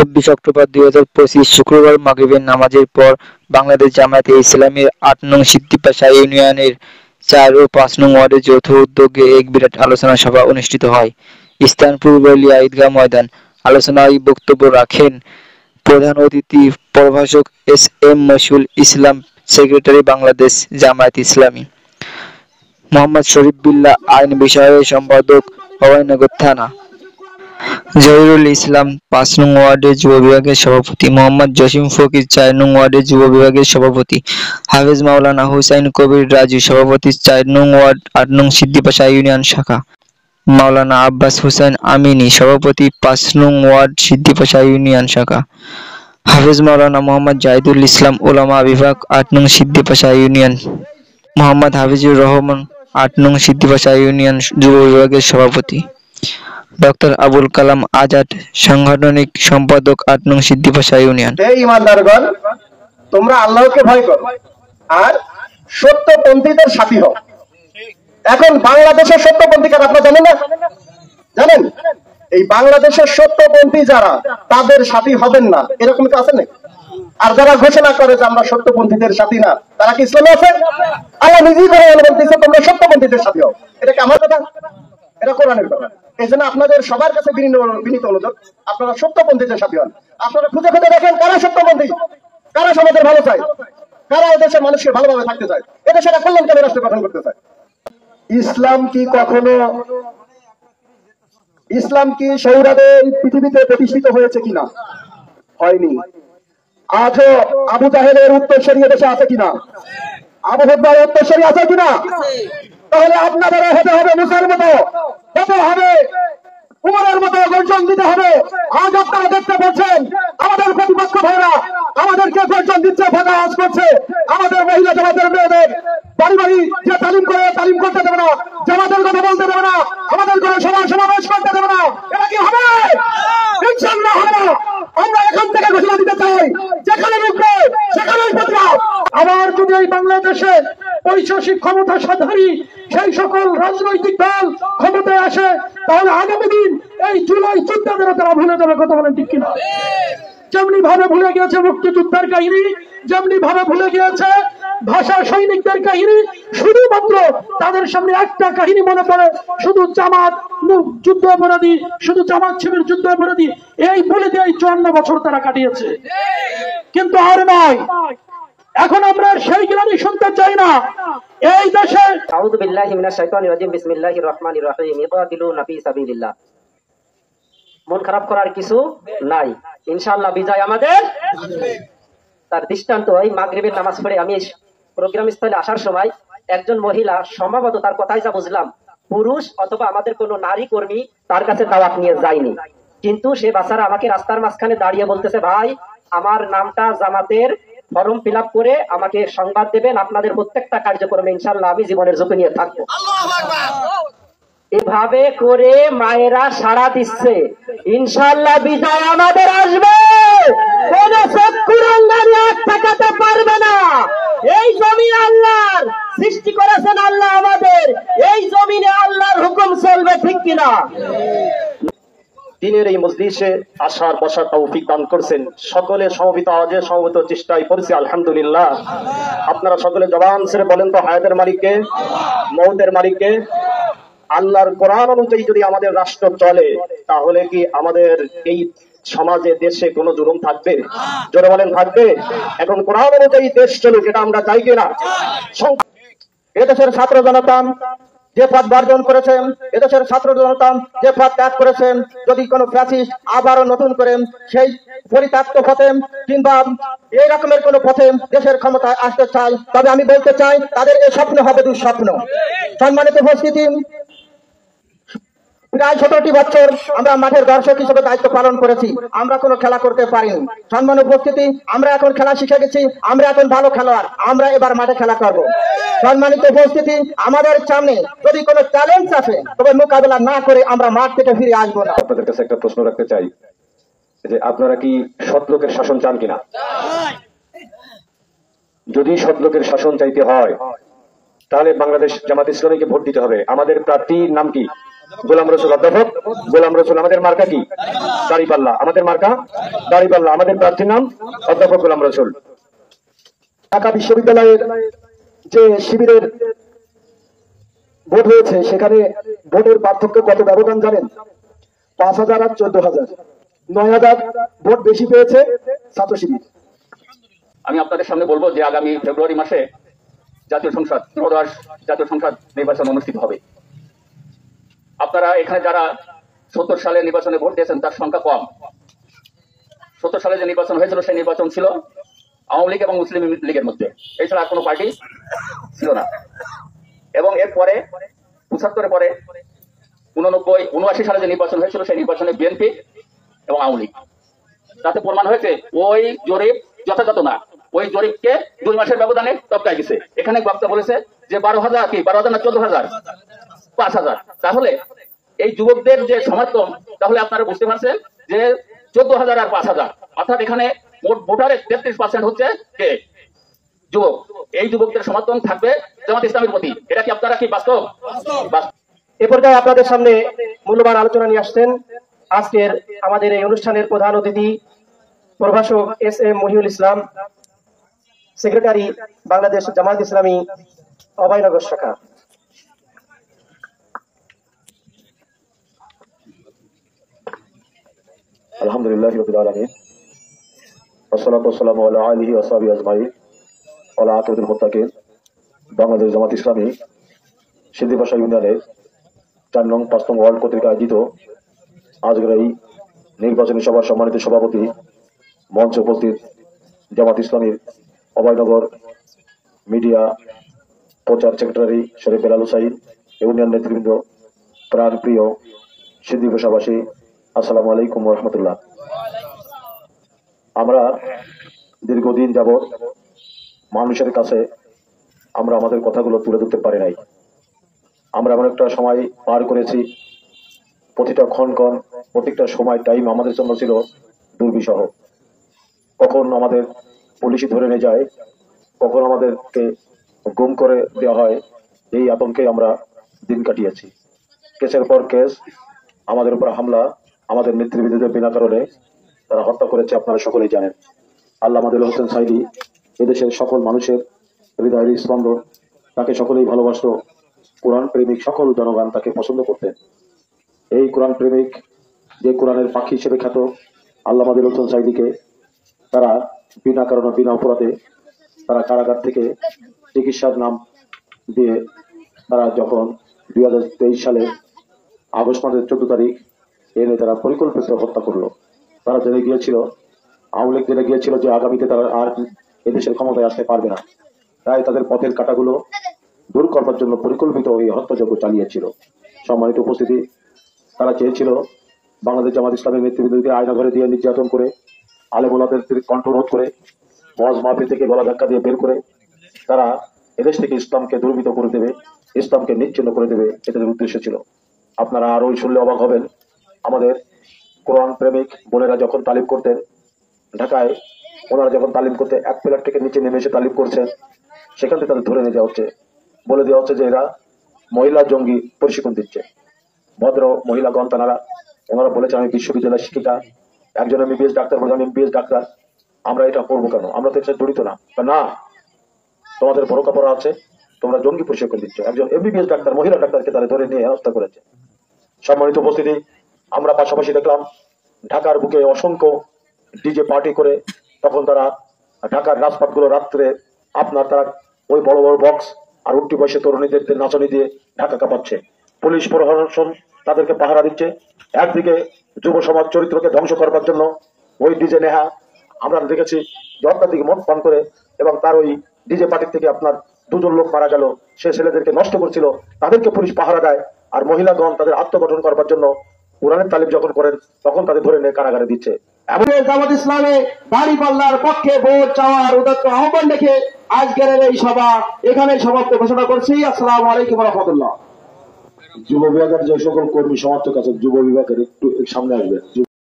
24 October 2025 শুক্রবার মাগরিবের নামাজের পর বাংলাদেশ জামায়াতে ইসলামীর ৮ নং সিদ্দিপাশা ইউনিয়নের ৪ ও ৫ নং ওয়ার্ডের যৌথ উদ্যোগে এক বিরাট আলোচনা সভা অনুষ্ঠিত হয়। স্থান পূর্বলিয়া ঈদগাহ ময়দান। আলোচনায় বক্তব্য রাখেন প্রধান অতিথি প্রভাষক এস.এম. মশিউল ইসলাম, সেক্রেটারি বাংলাদেশ জামায়াতে ইসলামী, মোহাম্মদ শরীফ বিল্লাহ আইন বিষয়ের সম্পাদক অভয়নগর থানা, জহিরুল ইসলাম ৫ নং ওয়ার্ডের যুব বিভাগের সভাপতি, মোহাম্মদ জসিম ফকির ৪ নং ওয়ার্ডের যুব বিভাগের সভাপতি, হাফেজ মাওলানা হুসাইন কবির রাজু সভাপতি ৪ নং ওয়ার্ড ৮ নং সিদ্দিপাশা ইউনিয়ন শাখা, মাওলানা আব্বাস হুসাইন আমিনী সভাপতি ৫ নং ওয়ার্ড সিদ্দিপাশা ইউনিয়ন শাখা, হাফেজ মাওলানা মোহাম্মদ জাহিদুল ইসলাম উলামা বিভাগ ৮ নং সিদ্দিপাশা ইউনিয়ন, মোহাম্মদ হাফিজুর রহমান ৮ নং সিদ্দিপাশা ইউনিয়ন যুব বিভাগের সভাপতি, ডক্টর আবুল কালাম আজাদ সাংগঠনিক সম্পাদক ৮ নং সিদ্দিপাশা ইউনিয়ন। হে ঈমানদারগণ, তোমরা আল্লাহকে ভয় করো আর সত্যপন্থীদের সাথী হও। এখন বাংলাদেশের সত্যপন্থী কারা আপনারা জানেন না? জানেন? এই বাংলাদেশের সত্যপন্থী যারা, তাদের সাথী হবেন না, এরকম কি আছে নাকি? আর যারা ঘোষণা করে যে আমরা সত্যপন্থীদের সাথী না, তারা কি ইসলামে আছে? আল্লাহ নিজেই করে বলতেছে তোমরা সত্যপন্থীদের সাথী হও। এটা কি আমার কথা? এটা কোরআনের কথা। এই জন্য আপনাদের সবার কাছে বিনীত অনুরোধ, আপনারা সত্যপন্থীদের সাথী হন। আপনারা খুঁজে খুঁজে দেখেন কারা সত্যপন্থী, কারা সমাজের ভালো চায়, কারা এদেশের মানুষকে ভালোভাবে থাকতে চায়, এদেশের কল্যাণকামী রাষ্ট্র গঠন করতে চায়। ইসলাম কি সৌরাবে পৃথিবীতে প্রতিষ্ঠিত হয়েছে কিনা? হয়নি। আজও আবু জাহেলের উত্তরসূরি দেশে আছে কিনা? আবু হুরায়রার উত্তরসূরি আছে কিনা? তাহলে আপনাদেরও হতে হবে মুসার মতো, হতে হবে উমরের মতো গর্জন দিতে হবে। আজ আপনারা দেখতে পাচ্ছেন আমাদের প্রতিপক্ষ ভাইরা আমাদেরকে গর্জন দিচ্ছে, ফাঁকা আওয়াজ করছে। আমাদের মহিলা জামাতের মেয়েদের বাড়ি বাড়ি যে তালিম করে, তালিম করতে দেবে না, জামাতের কথা বলতে দেবে না, আমাদের কোনো সমাবেশ করতে দেবে না। এটা কি হবে? ইনশাআল্লাহ হবে না। আমরা এখান থেকে ঘোষণা দিতে চাই, যেখানে রুখবে সেখানেই প্রতিবাদ। আবার যদি এই বাংলাদেশে ঐশিক ক্ষমতা সাধারী সেই সকল রাজনৈতিক দল ক্ষমতায় আসে, তাহলে আগামী দিন এই জুলাই যোদ্ধাদের তারা ভুলে যাবে। কথা বলেন ঠিক কিনা? যেমনি ভাবে ভুলে গিয়েছে মুক্তিযুদ্ধের কাহিনী, যেমনি ভাবে ভুলে গিয়েছে ভাষা সৈনিকদের কাহিনী, শুধুমাত্র তাদের সামনে একটা কাহিনী মনে পড়ে, শুধু জামাত যুদ্ধ অপরাধী, শুধু জামাত শিবির যুদ্ধ অপরাধী, এই বলে দিয়ে ৫৪ বছর তারা কাটিয়েছে। কিন্তু আর নয়, এখন আমরা সেই গ্লানি শুনতে চাই না। এই দেশে আউযু বিল্লাহি মিনাশ শাইতানির রাজিম, বিসমিল্লাহির রহমানির রহিম, ইকাতিলুনা ফি সাবিলিল্লাহ। মন খারাপ করার কিছু নাই, ইনশাআল্লাহ বিজয় আমাদের। তার দৃষ্টান্ত এই মাগরিবের নামাজ পড়ে আমি প্রোগ্রাম স্থলে আসার সময় একজন মহিলা, সম্ভবত তার কথাই যা বুঝলাম, পুরুষ অথবা আমাদের কোনো নারী কর্মী তার কাছে দাওয়াত নিয়ে যায়নি, কিন্তু সে বাচ্চারা আমাকে রাস্তার মাঝখানে দাঁড়িয়ে বলতেছে, ভাই আমার নামটা জামাতের ফর্ম ফিল আপ করে আমাকে সংবাদ দেবেন, আপনাদের প্রত্যেকটা কার্যক্রমে ইনশাআল্লাহ আমি জীবনের ঝুঁকি নিয়ে থাকবো। এভাবে করে মায়েরা সাড়া দিচ্ছে, ইনশাআল্লাহ বিজয় আমাদের আসবে। কোন চক্ষুরঙ্গানি এক ঠেকাতে পারবে না। এই জমিন আল্লাহর, সৃষ্টি করেছেন আল্লাহ আমাদের, এই জমিনে আল্লাহর হুকুম চলবে, ঠিক কিনা? দিনের এই মজলিসে আসার বসার তৌফিক দান করছেন। সকলে সমবেত আওয়াজে সমবেত চেষ্টায় পড়ছি আলহামদুলিল্লাহ। আপনারা সকলে জবান ছেড়ে বলেন তো, হায়াতের মালিককে, মউতের মালিককে। আল্লাহর কোরআন অনুযায়ী যদি আমাদের রাষ্ট্র চলে, তাহলে কি আমাদের এই সমাজে দেশে কোনো জুলুম থাকবে? জোরে বলেন, থাকবে? এখন কোরআন অনুযায়ী দেশ চলুক, এটা আমরা চাই কিনা? এদেশের ছাত্র জনতা যে পথ বর্জন করেছেন, এদেশের ছাত্র জনতা যে পথ ত্যাগ করেছেন, যদি কোনো ফ্যাসিস্ট আবারও নতুন করেন সেই পরিত্যক্ত পথে কিংবা এই রকমের কোন পথে দেশের ক্ষমতায় আসতে চাই, তবে আমি বলতে চাই তাদের এই স্বপ্ন হবে দুঃস্বপ্ন। সম্মানিত উপস্থিতি, প্রায় 17টি বছর আমরা মাঠের দর্শক হিসেবে দায়িত্ব পালন করেছি, আমরা কোনো খেলা করতে পারিনি। সম্মানিত উপস্থিতি, আমরা এখন খেলা শিখে গেছি, আমরা এখন ভালো খেলোয়াড়, আমরা এবার মাঠে খেলা করব। সম্মানিত উপস্থিতি, আমাদের সামনে যদি কোনো চ্যালেঞ্জ আসে, তবে মোকাবেলা না করে আমরা মাঠ থেকে ফিরে আসবো না। আপনাদের কাছে একটা প্রশ্ন রাখতে চাই যে আপনারা কি সৎ লোকের শাসন চান কিনা? যদি সৎ লোকের শাসন চাইতে হয়, তাহলে বাংলাদেশ জামাত ইসলামীকে ভোট দিতে হবে। আমাদের প্রার্থীর নাম কি? গোলাম রসুল। অধ্যাপক গোলাম রসুল। আমাদের মার্কা কি? দাঁড়িপাল্লা। আমাদের মার্কা দাঁড়িপাল্লা। আমাদের প্রার্থীর নাম অধ্যাপক গোলাম রসুল। ঢাকা বিশ্ববিদ্যালয়ের যে শিবিরের ভোট হয়েছে সেখানে ভোটের পার্থক্য কত ব্যবধান জানেন? 5,000 আর 14,000, 9,000 ভোট বেশি পেয়েছে ছাত্র শিবির। আমি আপনাদের সামনে বলবো যে আগামী ফেব্রুয়ারি মাসে জাতীয় সংসদ ত্রয়োদশ জাতীয় সংসদ নির্বাচন অনুষ্ঠিত হবে। আপনারা এখানে যারা 70 সালে নির্বাচনে ভোট দিয়েছেন তার সংখ্যা কম। 70 সালে যে নির্বাচন হয়েছিল সেই নির্বাচন ছিল আওয়ামী লীগ এবং মুসলিম লীগের মধ্যে, এছাড়া আর কোনো পার্টি ছিল না। এবং এরপরে 75 পরে 89, 79 সালে যে নির্বাচন হয়েছিল সেই নির্বাচনে বিএনপি এবং আওয়ামী লীগ। তাতে প্রমাণ হয়েছে ওই জরিপ যথাযথ না। ওই জরিপকে 2 মাসের ব্যবধানে টপকায় গেছে। এখানে বক্তা বলেছে যে 12,000 কি 12,000 না 14,000, 5,000। তাহলে এই যুবকদের যে সমর্থন, তাহলে আপনারা বুঝতে পারছেন যে 14,000 আর 5,000, অর্থাৎ এখানে মোট ভোটারের 33% হচ্ছে কে? যুবক। এই যুবকদের সমর্থন থাকবে জামাত ইসলামের প্রতি। এটা কি আপনারা কি বাস্তব? এ পর্যায়ে আপনাদের সামনে মূল্যবান আলোচনা নিয়ে আসছেন আজকের আমাদের এই অনুষ্ঠানের প্রধান অতিথি প্রভাষক SM মহিউল ইসলাম, সেক্রেটারি বাংলাদেশ জামায়াত ইসলামী অভয়নগর শাখা। আলহামদুলিল্লাহি রাব্বিল আলামিন, ওয়াসসালাতু ওয়াসসালামু আলা আলিহি ওয়া সাহবিহি আজমাইন ওয়া আলা আকিবাতুল মুত্তাকিন। বাংলাদেশ জামাত ইসলামী সিদ্দিপাশা ইউনিয়নের 4 নং 5 নং ওয়ার্ড কর্তৃক আয়োজিত আজকের এই নির্বাচনী সভার সম্মানিত সভাপতি, মঞ্চে উপস্থিত জামাত ইসলামীর অভয়নগর মিডিয়া প্রচার সেক্রেটারি শরীফ বেলাল হুসাইন, ইউনিয়ন নেতৃবৃন্দ, প্রাণ প্রিয় সিদ্দিপাশাবাসী, আসসালামু আলাইকুম ওয়া রাহমাতুল্লাহ। আমরা দীর্ঘদিন যাবৎ মানুষের কাছে আমরা আমাদের কথাগুলো তুলে ধরতে পারি নাই। আমরা এমন একটা সময় পার করেছি, প্রতিটা ক্ষণ প্রত্যেকটা সময় টাইম আমাদের জন্য ছিল দুর্বিষহ। কখন আমাদের পুলিশই ধরে নিয়ে যায়, কখন আমাদেরকে গুম করে দেওয়া হয়, এই আতঙ্কে আমরা দিন কাটিয়েছি। কেসের পর কেস, আমাদের উপর হামলা, আমাদের নেতৃবৃন্দদের বিনা কারণে তারা হত্যা করেছে, আপনারা সকলেই জানেন। আল্লামা দিল হোসেন সাইদি এদেশের সকল মানুষের হৃদয়ের স্পন্দন, তাকে সকলেই ভালোবাসত। কোরআন প্রেমিক সকল জনগণ তাকে পছন্দ করতেন। এই কোরআন প্রেমিক, যে কোরআনের পাখি হিসেবে খ্যাত আল্লামা দিল হোসেন সাইদিকে তারা বিনা কারণে বিনা অপরাধে তারা কারাগার থেকে চিকিৎসার নাম দিয়ে তারা যখন 2023 সালে আগস্ট মাসের 14 তারিখ এনে তারা পরিকল্পিত হত্যা করলো। তারা জেনে গিয়েছিল, আওয়ামী লীগ জেনে গিয়েছিল যে আগামীতে তারা আর এদেশের ক্ষমতায় আসতে পারবে না, তাই তাদের পথের কাঁটাগুলো দূর করবার জন্য পরিকল্পিত এই হত্যাযজ্ঞ চালিয়েছিল। সম্মানিত উপস্থিতি, তারা চেয়েছিল বাংলাদেশ জামাত ইসলামের নেতৃবৃন্দকে আয়নাঘরে দিয়ে নির্যাতন করে, আলেমুলাদের কণ্ঠরোধ করে, মজ মাহফিল থেকে গলা ধাক্কা দিয়ে বের করে তারা এদেশ থেকে ইসলামকে দুর্বৃত করে দেবে, ইসলামকে নিচ্ছিন্ন করে দেবে, এটা তাদের উদ্দেশ্য ছিল। আপনারা আরো শুনলে অবাক হবেন, আমাদের কোরআন প্রেমিক বোনেরা যখন তালিম করতেন ঢাকায়, ওনারা যখন তালিম করতে 1 প্লাট থেকে নিচে নেমে এসে তালিম করছেন, সেখান থেকে তাদের ধরে নিয়ে যাওয়া হচ্ছে, বলে দেওয়া হচ্ছে যে এরা মহিলা জঙ্গি প্রশিক্ষণ দিচ্ছে। ভদ্র মহিলাগণ তারা ওনারা বলেছেন, আমি বিশ্ববিদ্যালয়ের শিক্ষিকা, একজন MBBS ডাক্তার বলে আমি MBBS ডাক্তার, আমরা এটা করবো কেন? আমরা তো এটা জড়িত না। না, তোমাদের বড় কাপড় আছে, তোমরা জঙ্গি প্রশিক্ষণ দিচ্ছ। একজন MBBS ডাক্তার, মহিলা ডাক্তারকে তারা ধরে নিয়ে হত্যা করেছে। সম্মানিত উপস্থিতি, আমরা পাশাপাশি দেখলাম ঢাকার বুকে অসংখ্য ডিজে পার্টি করে তখন তারা ঢাকার রাজপথগুলো রাত্রে তারা ওই বড় বড় বক্স আর উঠতি বয়সে তরুণীদের নাচনি দিয়ে ঢাকা কাঁপাচ্ছে। পুলিশ প্রশাসন তাদেরকে পাহারা দিচ্ছে। একদিকে যুব সমাজ চরিত্রকে ধ্বংস করবার জন্য ওই ডিজে নেহা আমরা দেখেছি দিকে মদ পান করে, এবং তার ওই ডিজে পার্টির থেকে 2 জন লোক মারা গেল। সে ছেলেদেরকে নষ্ট করছিল, তাদেরকে পুলিশ পাহারা দেয়। আর মহিলাগণ তাদের আত্মগঠন করবার জন্য কোরআনের তালিম যখন করেন তখন তাদের ধরে নিয়ে কারাগারে দিচ্ছে। জামাত ইসলামে দাঁড়িপাল্লার পক্ষে ভোট চাওয়ার উদাত্ত আহ্বান রেখে আজকের এই সভা এখানে সমাপ্ত ঘোষণা করছি। আসসালামু আলাইকুম ওয়া রাহমাতুল্লাহ। যুব বিভাগের যে সকল কর্মী সমর্থক আছে, যুব বিভাগের একটু সামনে আসবে।